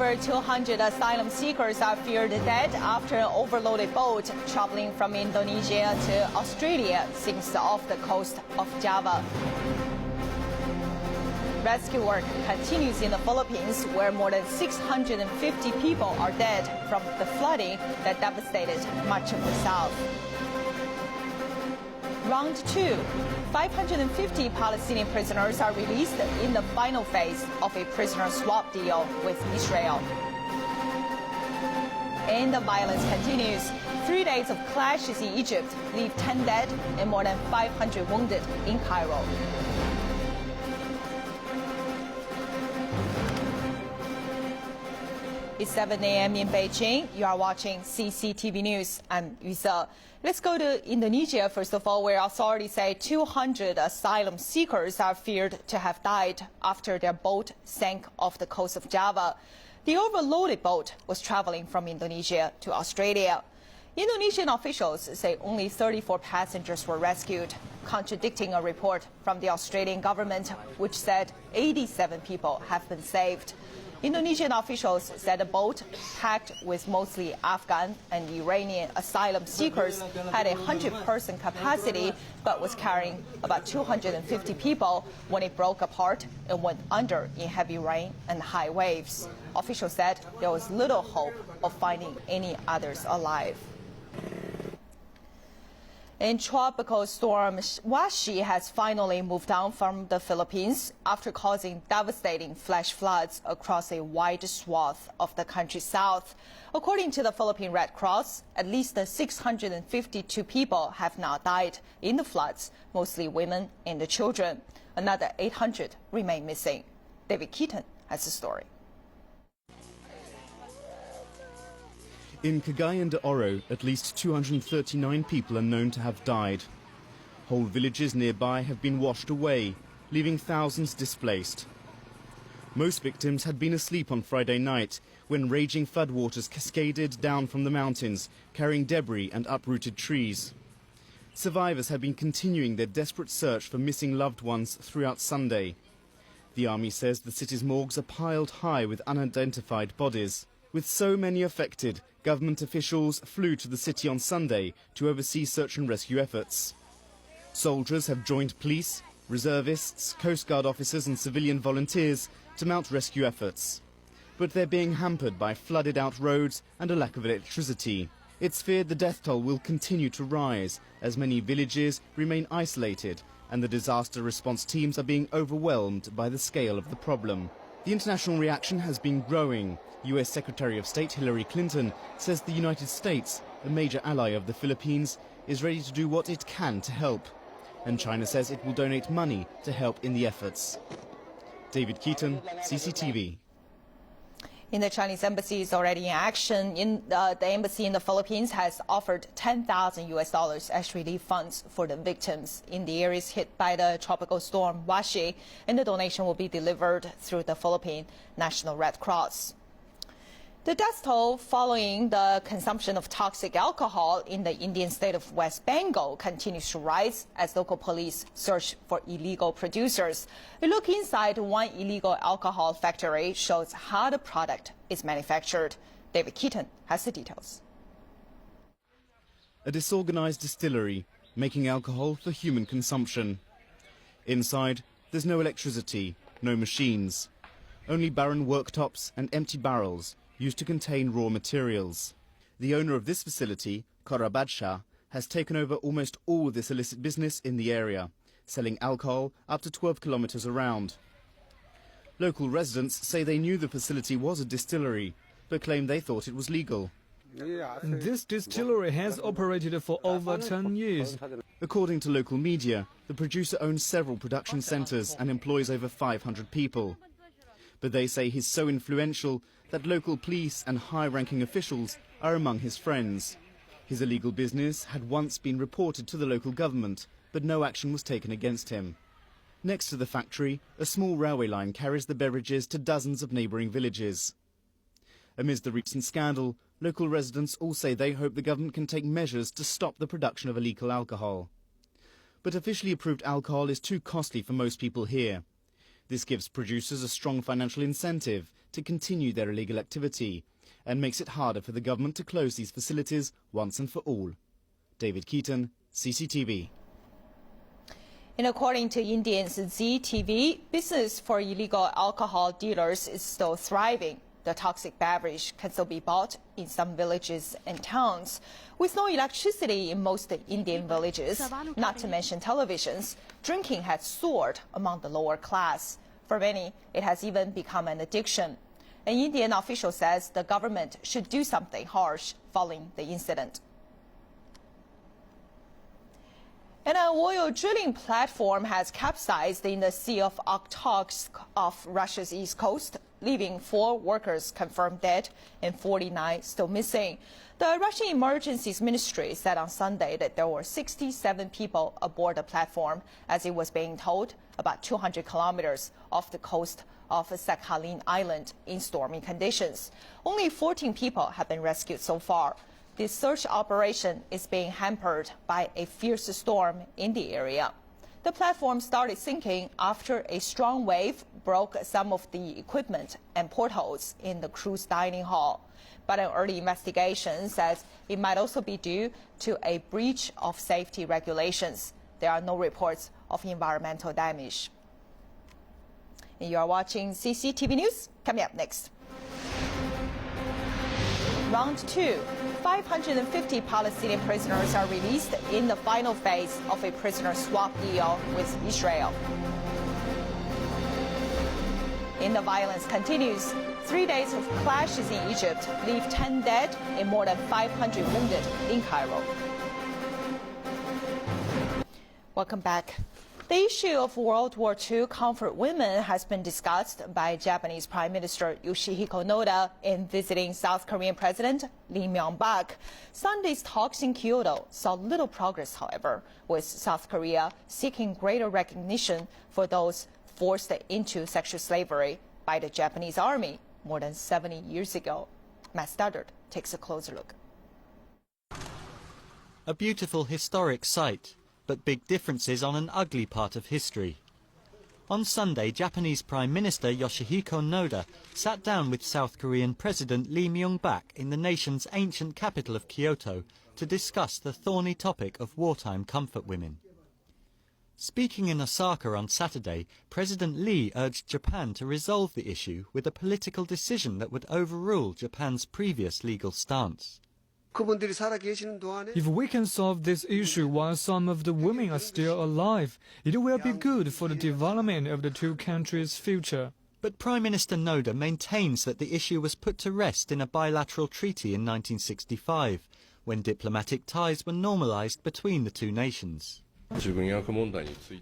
Over 200 asylum seekers are feared dead after an overloaded boat traveling from Indonesia to Australia sinks off the coast of Java. Rescue work continues in the Philippines, where more than 650 people are dead from the flooding that devastated much of the south. Round 2. 550 Palestinian prisoners are released in the final phase of a prisoner swap deal with Israel. And the violence continues. 3 days of clashes in Egypt leave 10 dead and more than 500 wounded in Cairo. It's 7 a.m. in Beijing. You are watching CCTV News. I'm Yu Se. Let's go to Indonesia, first of all, where authorities say 200 asylum seekers are feared to have died after their boat sank off the coast of Java. The overloaded boat was traveling from Indonesia to Australia. Indonesian officials say only 34 passengers were rescued, contradicting a report from the Australian government, which said 87 people have been saved. Indonesian officials said the boat, packed with mostly Afghan and Iranian asylum seekers, had a 100-person capacity but was carrying about 250 people when it broke apart and went under in heavy rain and high waves. Officials said there was little hope of finding any others alive. And tropical storm Washi has finally moved on from the Philippines after causing devastating flash floods across a wide swath of the country's south. According to the Philippine Red Cross, at least 652 people have now died in the floods, mostly women and the children. Another 800 remain missing. David Keaton has the story. In Cagayan de Oro, at least 239 people are known to have died. Whole villages nearby have been washed away, leaving thousands displaced. Most victims had been asleep on Friday night when raging floodwaters cascaded down from the mountains, carrying debris and uprooted trees. Survivors have been continuing their desperate search for missing loved ones throughout Sunday. The army says the city's morgues are piled high with unidentified bodies. With so many affected, government officials flew to the city on Sunday to oversee search and rescue efforts. Soldiers have joined police, reservists, Coast Guard officers and civilian volunteers to mount rescue efforts. But they're being hampered by flooded-out roads and a lack of electricity. It's feared the death toll will continue to rise as many villages remain isolated and the disaster response teams are being overwhelmed by the scale of the problem. The international reaction has been growing. US Secretary of State Hillary Clinton says the United States, a major ally of the Philippines, is ready to do what it can to help. And China says it will donate money to help in the efforts. David Keaton, CCTV. In the Chinese embassy is already in action. The embassy in the Philippines has offered $10,000 as relief funds for the victims in the areas hit by the tropical storm Washi, and the donation will be delivered through the Philippine National Red Cross. The death toll following the consumption of toxic alcohol in the Indian state of West Bengal continues to rise as local police search for illegal producers. A look inside one illegal alcohol factory shows how the product is manufactured. David Keaton has the details. A disorganized distillery making alcohol for human consumption. Inside, there's no electricity, no machines, only barren worktops and empty barrels used to contain raw materials. The owner of this facility, Korabadshah, has taken over almost all this illicit business in the area, selling alcohol up to 12 kilometers around. Local residents say they knew the facility was a distillery, but claim they thought it was legal. This distillery has operated for over 10 years. According to local media, the producer owns several production centers and employs over 500 people. But they say he's so influential that local police and high-ranking officials are among his friends. His illegal business had once been reported to the local government, but no action was taken against him. Next to the factory, a small railway line carries the beverages to dozens of neighbouring villages. Amidst the recent scandal, local residents all say they hope the government can take measures to stop the production of illegal alcohol. But officially approved alcohol is too costly for most people here. This gives producers a strong financial incentive to continue their illegal activity and makes it harder for the government to close these facilities once and for all. David Keaton, CCTV. And according to Indian's ZTV, business for illegal alcohol dealers is still thriving. The toxic beverage can still be bought in some villages and towns. With no electricity in most Indian villages, not to mention televisions, drinking has soared among the lower class. For many, it has even become an addiction. An Indian official says the government should do something harsh following the incident. And an oil drilling platform has capsized in the Sea of Okhotsk off Russia's east coast, leaving 4 workers confirmed dead and 49 still missing. The Russian Emergencies Ministry said on Sunday that there were 67 people aboard the platform as it was being towed about 200 kilometers off the coast of Sakhalin Island in stormy conditions. Only 14 people have been rescued so far. This search operation is being hampered by a fierce storm in the area. The platform started sinking after a strong wave broke some of the equipment and portholes in the cruise dining hall. But an early investigation says it might also be due to a breach of safety regulations. There are no reports of environmental damage. And you are watching CCTV News. Coming up next. Round 2. 550 Palestinian prisoners are released in the final phase of a prisoner swap deal with Israel. And the violence continues. 3 days of clashes in Egypt leave 10 dead and more than 500 wounded in Cairo. Welcome back. The issue of World War II comfort women has been discussed by Japanese Prime Minister Yoshihiko Noda in visiting South Korean President Lee Myung-bak. Sunday's talks in Kyoto saw little progress, however, with South Korea seeking greater recognition for those forced into sexual slavery by the Japanese army more than 70 years ago. Matt Studdard takes a closer look. A beautiful historic site, but big differences on an ugly part of history. On Sunday, Japanese Prime Minister Yoshihiko Noda sat down with South Korean President Lee Myung-bak in the nation's ancient capital of Kyoto to discuss the thorny topic of wartime comfort women. Speaking in Osaka on Saturday, President Lee urged Japan to resolve the issue with a political decision that would overrule Japan's previous legal stance. If we can solve this issue while some of the women are still alive, it will be good for the development of the 2 countries' future. But Prime Minister Noda maintains that the issue was put to rest in a bilateral treaty in 1965, when diplomatic ties were normalized between the 2 nations.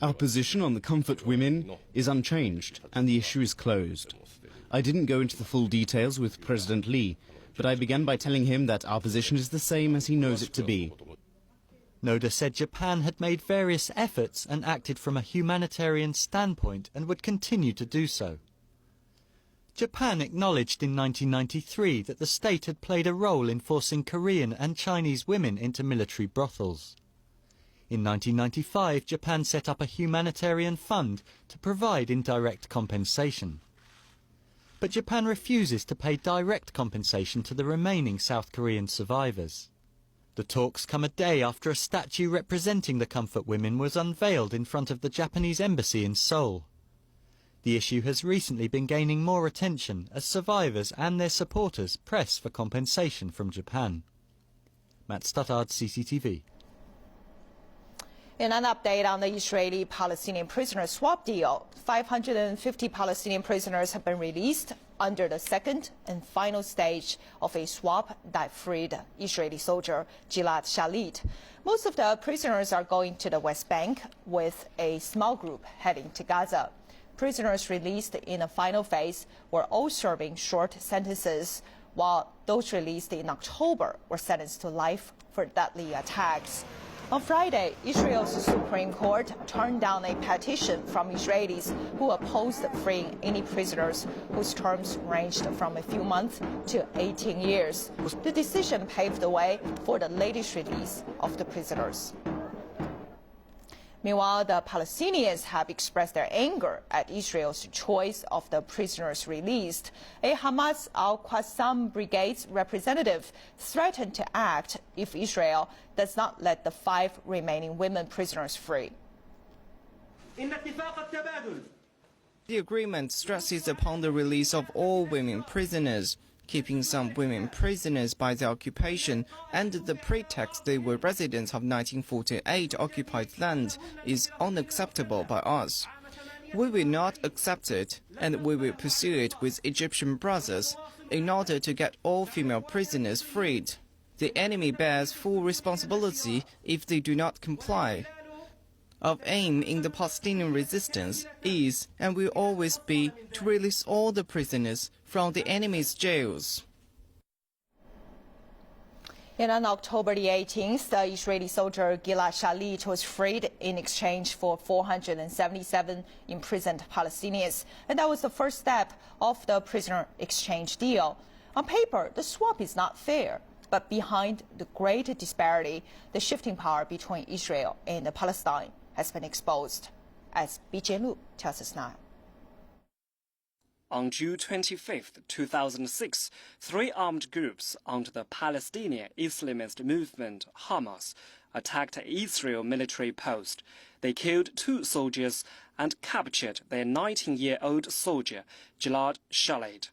Our position on the comfort women is unchanged and the issue is closed. I didn't go into the full details with President Lee, but I began by telling him that our position is the same as he knows it to be. Noda said Japan had made various efforts and acted from a humanitarian standpoint and would continue to do so. Japan acknowledged in 1993 that the state had played a role in forcing Korean and Chinese women into military brothels. In 1995, Japan set up a humanitarian fund to provide indirect compensation. But Japan refuses to pay direct compensation to the remaining South Korean survivors. The talks come a day after a statue representing the comfort women was unveiled in front of the Japanese embassy in Seoul. The issue has recently been gaining more attention as survivors and their supporters press for compensation from Japan. Matt Stuttard, CCTV. In an update on the Israeli-Palestinian prisoner swap deal, 550 Palestinian prisoners have been released under the second and final stage of a swap that freed Israeli soldier Gilad Shalit. Most of the prisoners are going to the West Bank, with a small group heading to Gaza. Prisoners released in the final phase were all serving short sentences, while those released in October were sentenced to life for deadly attacks. On Friday, Israel's Supreme Court turned down a petition from Israelis who opposed freeing any prisoners whose terms ranged from a few months to 18 years. The decision paved the way for the latest release of the prisoners. Meanwhile, the Palestinians have expressed their anger at Israel's choice of the prisoners released. A Hamas al-Qassam Brigade's representative threatened to act if Israel does not let the 5 remaining women prisoners free. The agreement stresses upon the release of all women prisoners. Keeping some women prisoners by the occupation under the pretext they were residents of 1948 occupied land is unacceptable by us. We will not accept it, and we will pursue it with Egyptian brothers in order to get all female prisoners freed. The enemy bears full responsibility if they do not comply. Our aim in the Palestinian resistance is and will always be to release all the prisoners from the enemy's jails. And on October the 18th, the Israeli soldier Gilad Shalit was freed in exchange for 477 imprisoned Palestinians. And that was the first step of the prisoner exchange deal. On paper, the swap is not fair. But behind the great disparity, the shifting power between Israel and Palestine has been exposed, as Bijian tells us now. On June 25, 2006, 3 armed groups under the Palestinian Islamist movement, Hamas, attacked an Israel military post. They killed 2 soldiers and captured their 19-year-old soldier, Gilad Shalit.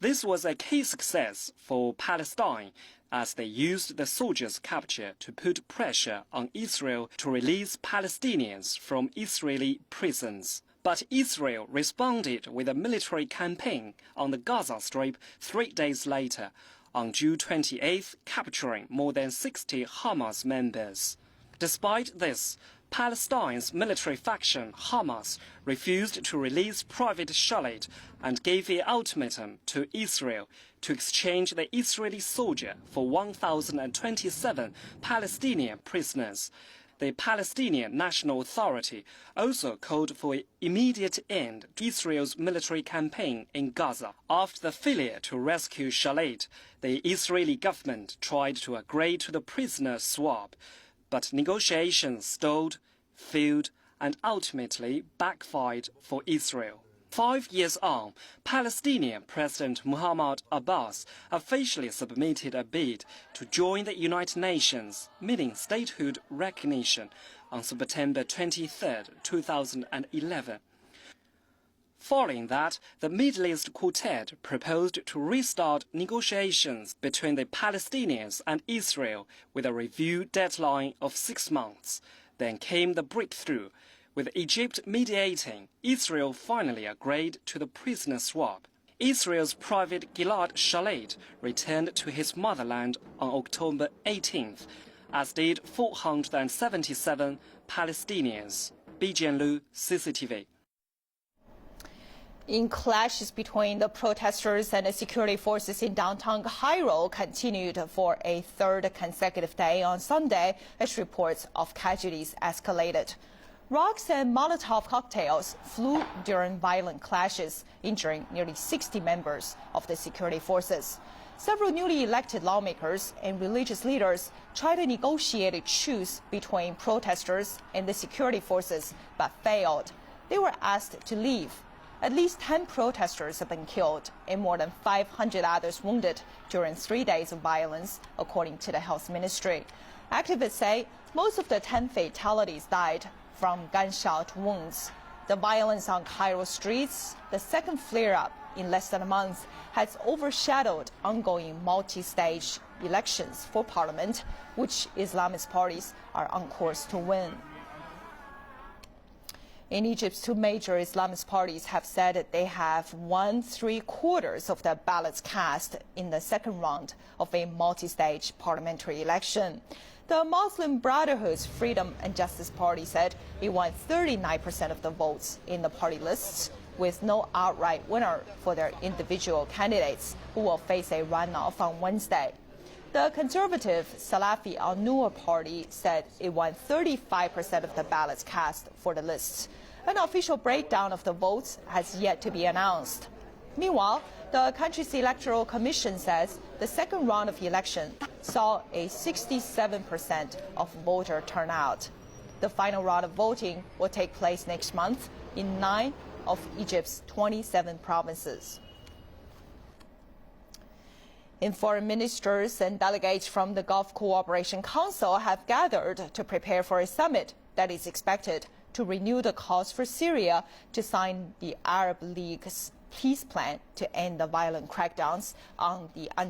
This was a key success for Palestine, as they used the soldiers' capture to put pressure on Israel to release Palestinians from Israeli prisons. But Israel responded with a military campaign on the Gaza Strip 3 days later, on June 28, capturing more than 60 Hamas members. Despite this, Palestine's military faction, Hamas, refused to release Private Shalit and gave an ultimatum to Israel to exchange the Israeli soldier for 1,027 Palestinian prisoners. The Palestinian National Authority also called for an immediate end to Israel's military campaign in Gaza. After the failure to rescue Shalit, the Israeli government tried to agree to the prisoner swap, but negotiations stalled, failed, and ultimately backfired for Israel. 5 years on, Palestinian President Mahmoud Abbas officially submitted a bid to join the United Nations, meaning statehood recognition, on September 23, 2011. Following that, the Middle East Quartet proposed to restart negotiations between the Palestinians and Israel with a review deadline of 6 months. Then came the breakthrough. With Egypt mediating, Israel finally agreed to the prisoner swap. Israel's Private Gilad Shalit returned to his motherland on October 18th, as did 477 Palestinians. Bijian Lu, CCTV. In clashes between the protesters and the security forces in downtown Cairo continued for a 3rd consecutive day on Sunday as reports of casualties escalated. Rocks and Molotov cocktails flew during violent clashes, injuring nearly 60 members of the security forces. Several newly elected lawmakers and religious leaders tried to negotiate a truce between protesters and the security forces, but failed. They were asked to leave. At least 10 protesters have been killed and more than 500 others wounded during 3 days of violence, according to the health ministry. Activists say most of the 10 fatalities died from gunshot wounds. The violence on Cairo streets, the second flare-up in less than a month, has overshadowed ongoing multi-stage elections for parliament, which Islamist parties are on course to win. In Egypt, 2 major Islamist parties have said that they have won 3/4 of the ballots cast in the second round of a multi-stage parliamentary election. The Muslim Brotherhood's Freedom and Justice Party said it won 39% of the votes in the party lists, with no outright winner for their individual candidates, who will face a runoff on Wednesday. The conservative Salafi al-Noor party said it won 35% of the ballots cast for the lists. An official breakdown of the votes has yet to be announced. Meanwhile, the country's electoral commission says the second round of election saw a 67% of voter turnout. The final round of voting will take place next month in 9 of Egypt's 27 provinces. And foreign ministers and delegates from the Gulf Cooperation Council have gathered to prepare for a summit that is expected to renew the calls for Syria to sign the Arab League's peace plan to end the violent crackdowns on the